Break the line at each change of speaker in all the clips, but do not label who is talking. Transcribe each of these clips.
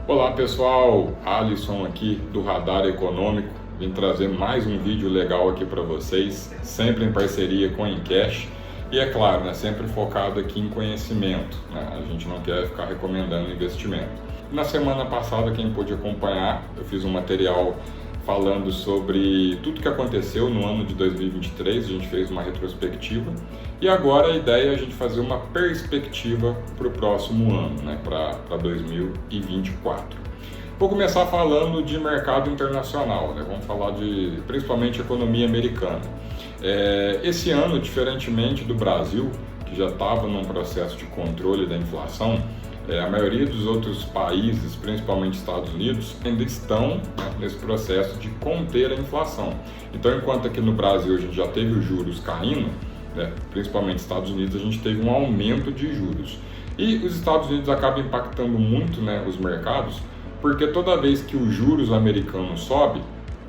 Olá pessoal, Alisson aqui do Radar Econômico, vim trazer mais um vídeo legal aqui para vocês, sempre em parceria com a Encash e é claro, sempre focado aqui em conhecimento, a gente não quer ficar recomendando investimento. Na semana passada, quem pôde acompanhar, eu fiz um material falando sobre tudo que aconteceu no ano de 2023, a gente fez uma retrospectiva e agora a ideia é a gente fazer uma perspectiva para o próximo ano, para 2024. Vou começar falando de mercado internacional, vamos falar de principalmente economia americana. Esse ano, diferentemente do Brasil, que já estava num processo de controle da inflação, a maioria dos outros países, principalmente Estados Unidos, ainda estão nesse processo de conter a inflação. Então, enquanto aqui no Brasil a gente já teve os juros caindo, principalmente Estados Unidos, a gente teve um aumento de juros. E os Estados Unidos acabam impactando muito os mercados, porque toda vez que os juros americanos sobem,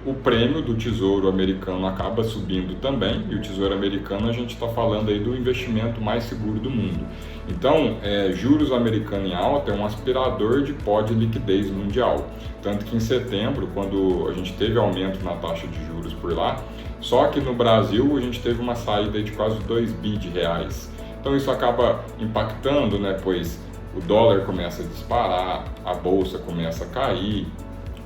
o prêmio do Tesouro Americano acaba subindo também, e o Tesouro Americano a gente está falando aí do investimento mais seguro do mundo. Então, juros americanos em alta é um aspirador de pó de liquidez mundial. Tanto que em setembro, quando a gente teve aumento na taxa de juros por lá, só que no Brasil a gente teve uma saída de quase 2 bi de reais. Então isso acaba impactando, pois o dólar começa a disparar, a bolsa começa a cair,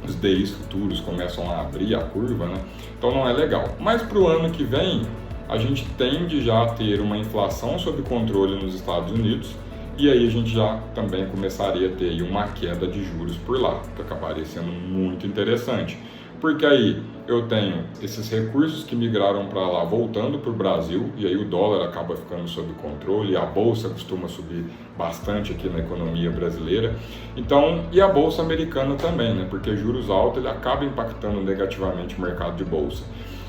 os DIs futuros começam a abrir a curva, Então não é legal. Mas para o ano que vem, a gente tende já a ter uma inflação sob controle nos Estados Unidos e aí a gente já também começaria a ter aí uma queda de juros por lá, que acabaria sendo muito interessante. Porque aí eu tenho esses recursos que migraram para lá voltando para o Brasil e aí o dólar acaba ficando sob controle, a bolsa costuma subir bastante aqui na economia brasileira. Então, e a bolsa americana também, porque juros altos ele acaba impactando negativamente o mercado de bolsa.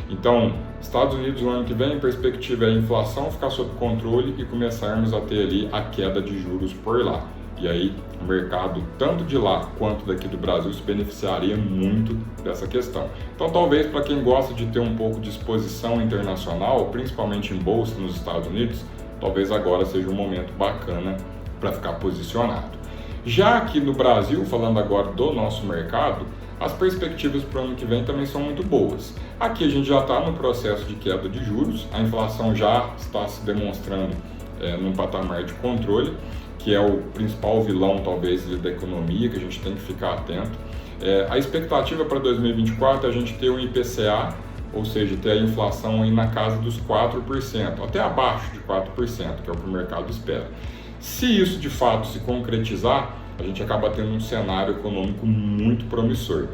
Então, Estados Unidos no ano que vem, a perspectiva é a inflação ficar sob controle e começarmos a ter ali a queda de juros por lá. E aí o mercado, tanto de lá quanto daqui do Brasil, se beneficiaria muito dessa questão. Então talvez para quem gosta de ter um pouco de exposição internacional, principalmente em bolsa nos Estados Unidos, talvez agora seja um momento bacana para ficar posicionado. Já aqui no Brasil, falando agora do nosso mercado, as perspectivas para o ano que vem também são muito boas. Aqui a gente já está no processo de queda de juros, a inflação já está se demonstrando num patamar de controle, que é o principal vilão, talvez, da economia, que a gente tem que ficar atento. A expectativa para 2024 é a gente ter um IPCA, ou seja, ter a inflação aí na casa dos 4%, até abaixo de 4%, que é o que o mercado espera. Se isso, de fato, se concretizar, a gente acaba tendo um cenário econômico muito promissor.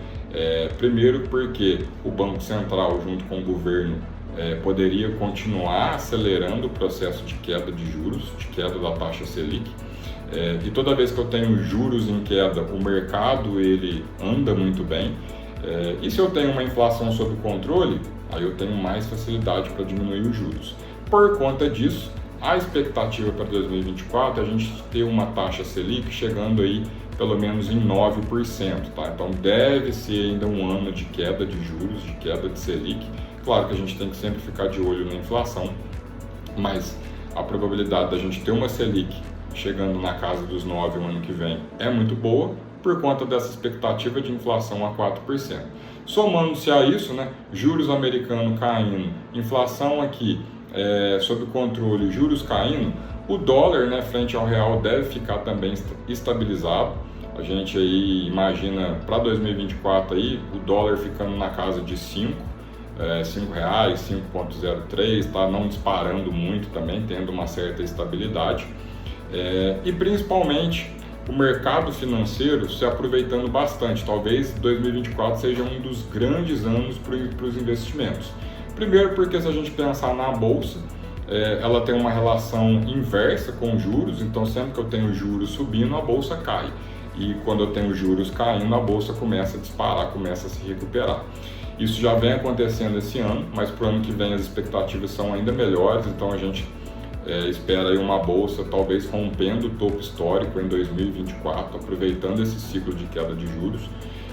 Primeiro porque o Banco Central, junto com o governo, poderia continuar acelerando o processo de queda de juros, de queda da taxa Selic. E toda vez que eu tenho juros em queda, o mercado ele anda muito bem. E se eu tenho uma inflação sob controle, aí eu tenho mais facilidade para diminuir os juros. Por conta disso, a expectativa para 2024 é a gente ter uma taxa Selic chegando aí pelo menos em 9%. Então deve ser ainda um ano de queda de juros, de queda de Selic. Claro que a gente tem que sempre ficar de olho na inflação, mas a probabilidade da gente ter uma Selic chegando na casa dos 9% o ano que vem é muito boa, por conta dessa expectativa de inflação a 4%. Somando-se a isso, juros americanos caindo, inflação aqui sob controle, juros caindo, o dólar frente ao real deve ficar também estabilizado. A gente aí imagina para 2024 aí, o dólar ficando na casa de R$ 5,00, 5,03, não disparando muito também, tendo uma certa estabilidade. E principalmente o mercado financeiro se aproveitando bastante. Talvez 2024 seja um dos grandes anos para os investimentos. Primeiro porque se a gente pensar na bolsa, ela tem uma relação inversa com juros, então sempre que eu tenho juros subindo, a bolsa cai. E quando eu tenho juros caindo, a bolsa começa a disparar, começa a se recuperar. Isso já vem acontecendo esse ano, mas para o ano que vem as expectativas são ainda melhores, então a gente espera aí uma bolsa talvez rompendo o topo histórico em 2024, aproveitando esse ciclo de queda de juros.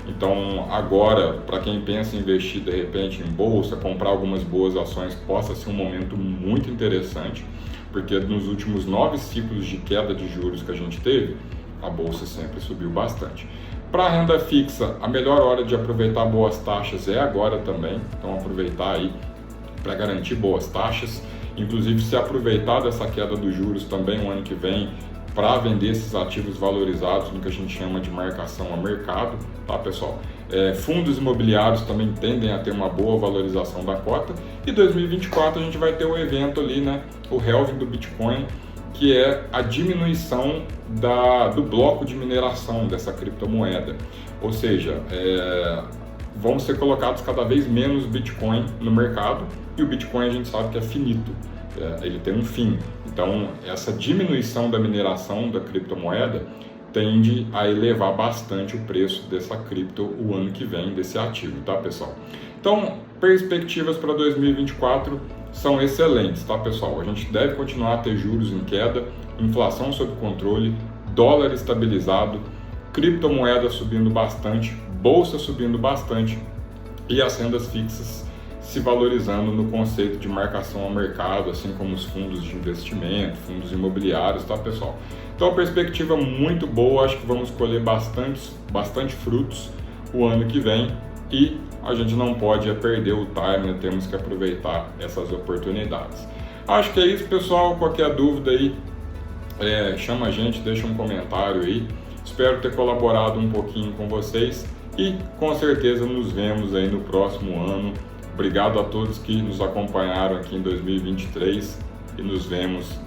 Então agora, para quem pensa em investir de repente em bolsa, comprar algumas boas ações, possa ser um momento muito interessante, porque nos últimos 9 ciclos de queda de juros que a gente teve, a bolsa sempre subiu bastante. Para a renda fixa, a melhor hora de aproveitar boas taxas é agora também, então aproveitar aí para garantir boas taxas, inclusive se aproveitar dessa queda dos juros também o ano que vem para vender esses ativos valorizados no que a gente chama de marcação a mercado, tá pessoal? Fundos imobiliários também tendem a ter uma boa valorização da cota, e 2024 a gente vai ter o evento ali, né, o halving do Bitcoin, que é a diminuição do bloco de mineração dessa criptomoeda, ou seja, vão ser colocados cada vez menos Bitcoin no mercado, e o Bitcoin a gente sabe que é finito, ele tem um fim. Então, essa diminuição da mineração da criptomoeda tende a elevar bastante o preço dessa cripto o ano que vem, desse ativo, tá pessoal? Então, perspectivas para 2024 são excelentes, tá pessoal? A gente deve continuar a ter juros em queda, inflação sob controle, dólar estabilizado, criptomoeda subindo bastante, bolsa subindo bastante e as rendas fixas se valorizando no conceito de marcação ao mercado, assim como os fundos de investimento, fundos imobiliários, tá pessoal? Então, perspectiva muito boa, acho que vamos colher bastante frutos o ano que vem, e a gente não pode perder o time, né? Temos que aproveitar essas oportunidades. Acho que é isso, pessoal. Qualquer dúvida aí, chama a gente, deixa um comentário aí. Espero ter colaborado um pouquinho com vocês e com certeza nos vemos aí no próximo ano. Obrigado a todos que nos acompanharam aqui em 2023 e nos vemos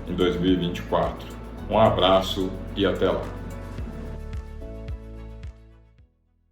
em 2024. Um abraço e até lá.